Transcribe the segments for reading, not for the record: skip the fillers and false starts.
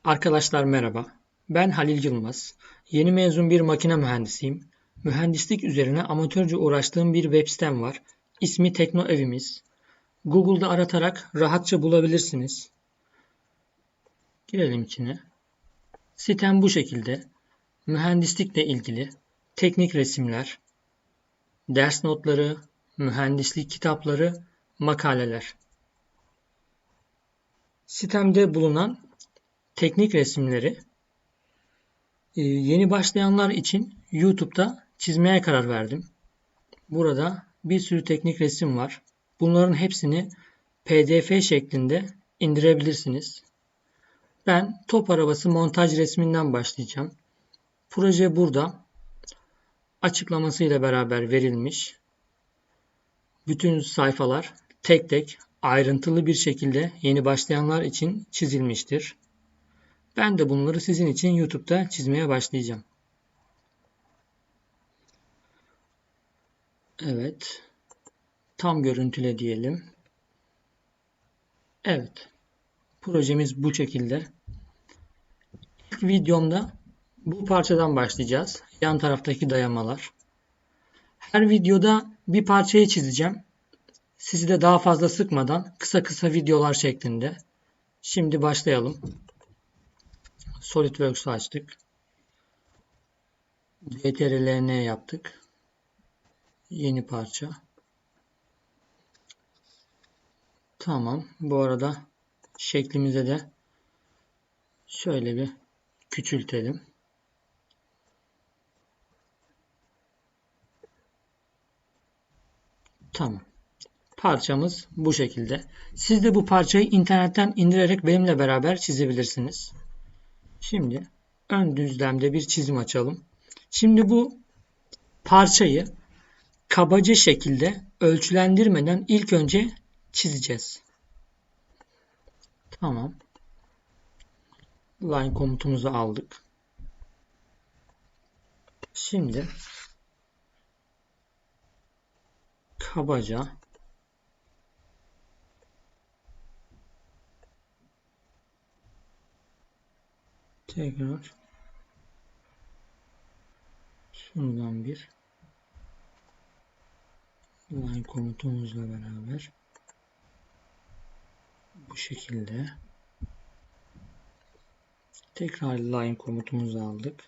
Arkadaşlar merhaba. Ben Halil Yılmaz. Yeni mezun bir makine mühendisiyim. Mühendislik üzerine amatörce uğraştığım bir web sitem var. İsmi Tekno Evimiz. Google'da aratarak rahatça bulabilirsiniz. Girelim içine. Sitem bu şekilde. Mühendislikle ilgili teknik resimler, ders notları, mühendislik kitapları, makaleler. Sitemde bulunan teknik resimleri yeni başlayanlar için YouTube'da çizmeye karar verdim. Burada bir sürü teknik resim var. Bunların hepsini PDF şeklinde indirebilirsiniz. Ben top arabası montaj resminden başlayacağım. Proje burada. Açıklamasıyla beraber verilmiş. Bütün sayfalar tek tek ayrıntılı bir şekilde yeni başlayanlar için çizilmiştir. Ben de bunları sizin için YouTube'da çizmeye başlayacağım. Evet. Tam görüntüle diyelim. Evet. Projemiz bu şekilde. İlk videomda bu parçadan başlayacağız. Yan taraftaki dayamalar. Her videoda bir parçayı çizeceğim. Sizi de daha fazla sıkmadan kısa kısa videolar şeklinde. Şimdi başlayalım. SolidWorks'u açtık. CTRL-N yaptık. Yeni parça. Tamam. Bu arada şeklimize de şöyle bir küçültelim. Tamam. Parçamız bu şekilde. Siz de bu parçayı internetten indirerek benimle beraber çizebilirsiniz. Şimdi ön düzlemde bir çizim açalım. Şimdi bu parçayı kabaca şekilde ölçülendirmeden ilk önce çizeceğiz. Tamam. Line komutumuzu aldık. Şimdi kabaca tekrar şuradan bir line komutumuzla beraber bu şekilde tekrar line komutumuzu aldık.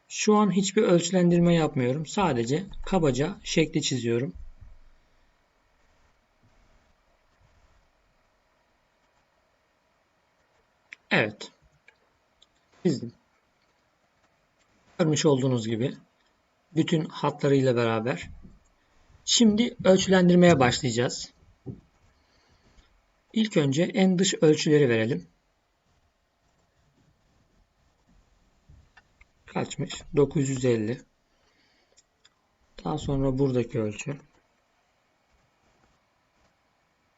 Şu an hiçbir ölçülendirme yapmıyorum. Sadece kabaca şekli çiziyorum. Evet. Çizdim. Görmüş olduğunuz gibi bütün hatlarıyla beraber. Şimdi ölçülendirmeye başlayacağız. İlk önce en dış ölçüleri verelim. Kaçmış? 950. Daha sonra buradaki ölçü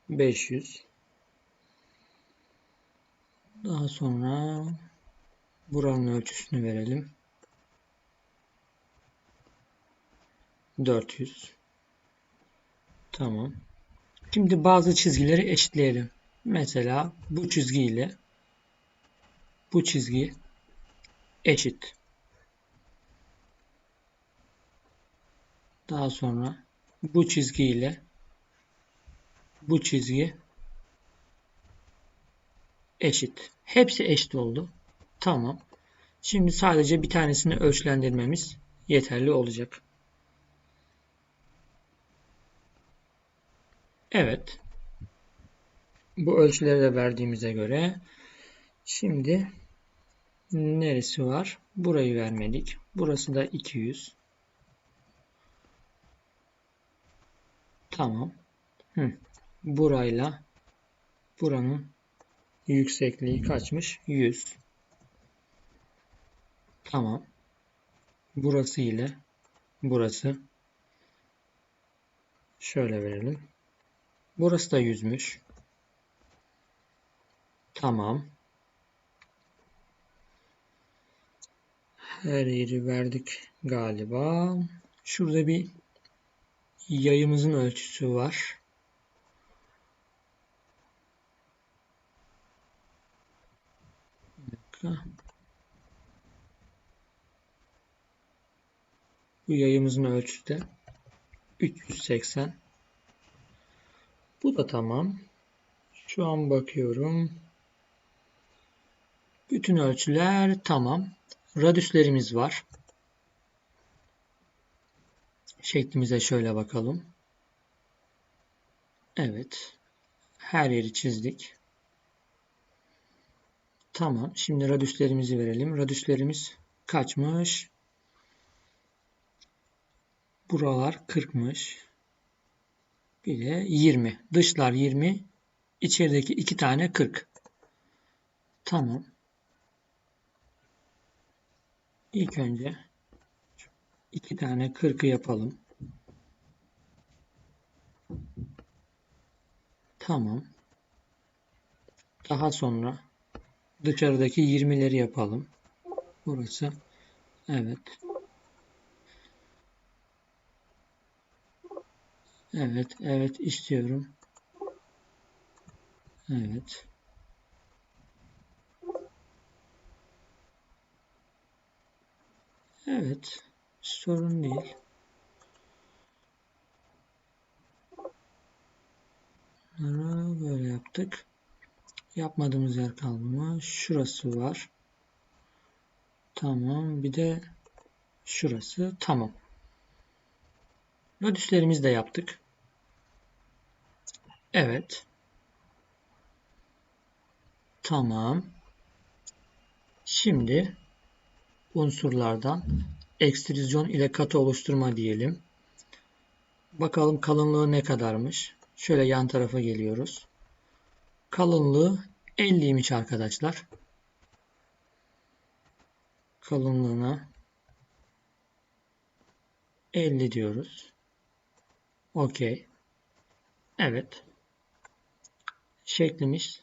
500. Daha sonra buranın ölçüsünü verelim. 400. Tamam. Şimdi bazı çizgileri eşitleyelim. Mesela bu çizgi ile bu çizgi eşit. Daha sonra bu çizgi ile bu çizgi eşit. Hepsi eşit oldu. Tamam. Şimdi sadece bir tanesini ölçülendirmemiz yeterli olacak. Evet. Bu ölçüleri de verdiğimize göre şimdi neresi var? Burayı vermedik. Burası da 200. Tamam. Burayla buranın yüksekliği kaçmış? 100. Tamam. Burası ile burası şöyle verelim. Burası da 100'müş. Tamam. Her yeri verdik galiba. Şurada bir yayımızın ölçüsü var. dakika. Bu yayımızın ölçüsü de 380. Bu da tamam. Şu an bakıyorum. Bütün ölçüler tamam. Radüslerimiz var. Şeklimize şöyle bakalım. Evet. Her yeri çizdik. Tamam. Şimdi radüslerimizi verelim. Radüslerimiz kaçmış? Buralar 40'mış. Bir de 20. Dışlar 20. İçerideki 2 tane 40. Tamam. İlk önce 2 tane 40'ı yapalım. Tamam. Daha sonra dışarıdaki 20'leri yapalım. Burası. Evet. Evet. Evet istiyorum. Evet. Evet. Sorun değil. Böyle yaptık. Yapmadığımız yer kaldı mı? Şurası var. Tamam. Bir de şurası. Tamam. Radüslerimizi de yaptık. Evet. Tamam. Şimdi unsurlardan ekstrüzyon ile katı oluşturma diyelim. Bakalım kalınlığı ne kadarmış. Şöyle yan tarafa geliyoruz. Kalınlığı 50'ymiş arkadaşlar. Kalınlığına 50 diyoruz. Okey. Evet. Şeklimiz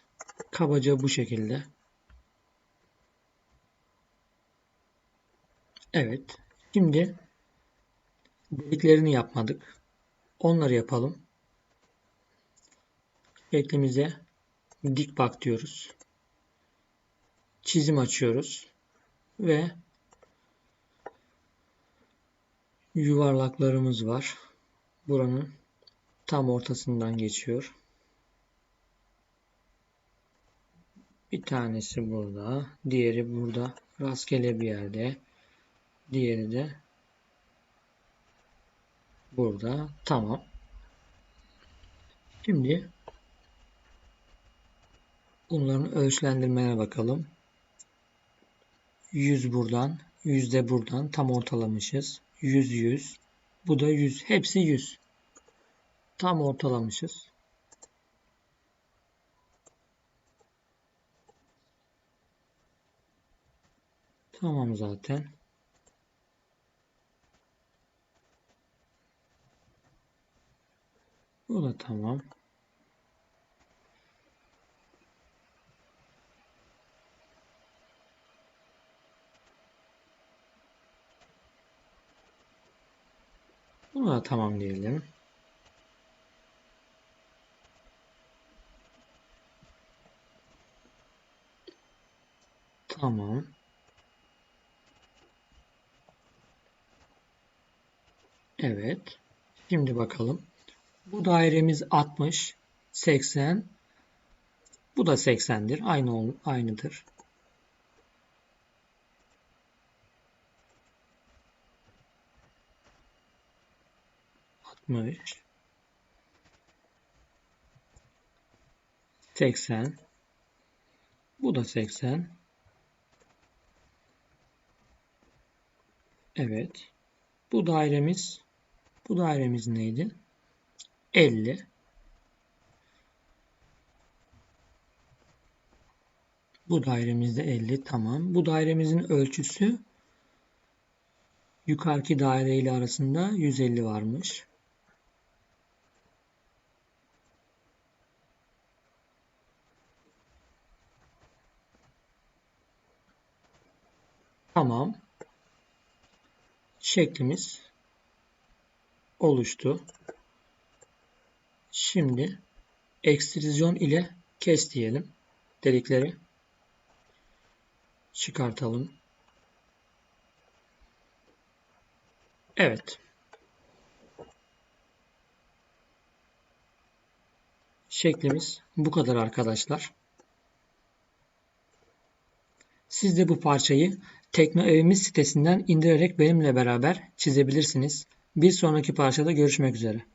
kabaca bu şekilde. Evet. Şimdi deliklerini yapmadık. Onları yapalım. Şeklimize dik bak diyoruz. Çizim açıyoruz. Ve yuvarlaklarımız var. Buranın tam ortasından geçiyor. Bir tanesi burada. Diğeri burada. Rastgele bir yerde. Diğeri de burada. Tamam. Şimdi bunların ölçülendirmeye bakalım. 100 buradan. 100 de buradan. Tam ortalamışız. 100 100. Bu da 100. Hepsi 100. Tam ortalamışız. Tamam zaten. Bu da tamam. Bu da tamam diyelim. Tamam. Evet. Şimdi bakalım. Bu dairemiz 60, 80. Bu da 80'dir. Aynıdır. Altmış, 80. Bu da 80. Evet. Bu dairemiz neydi? 50. Bu dairemizde 50. Tamam. Bu dairemizin ölçüsü yukarıki daire ile arasında 150 varmış. Tamam. Şeklimiz oluştu. Şimdi ekstrüzyon ile kes diyelim delikleri. Çıkartalım. Evet. Şeklimiz bu kadar arkadaşlar. Siz de bu parçayı Teknoevimiz sitesinden indirerek benimle beraber çizebilirsiniz. Bir sonraki parçada görüşmek üzere.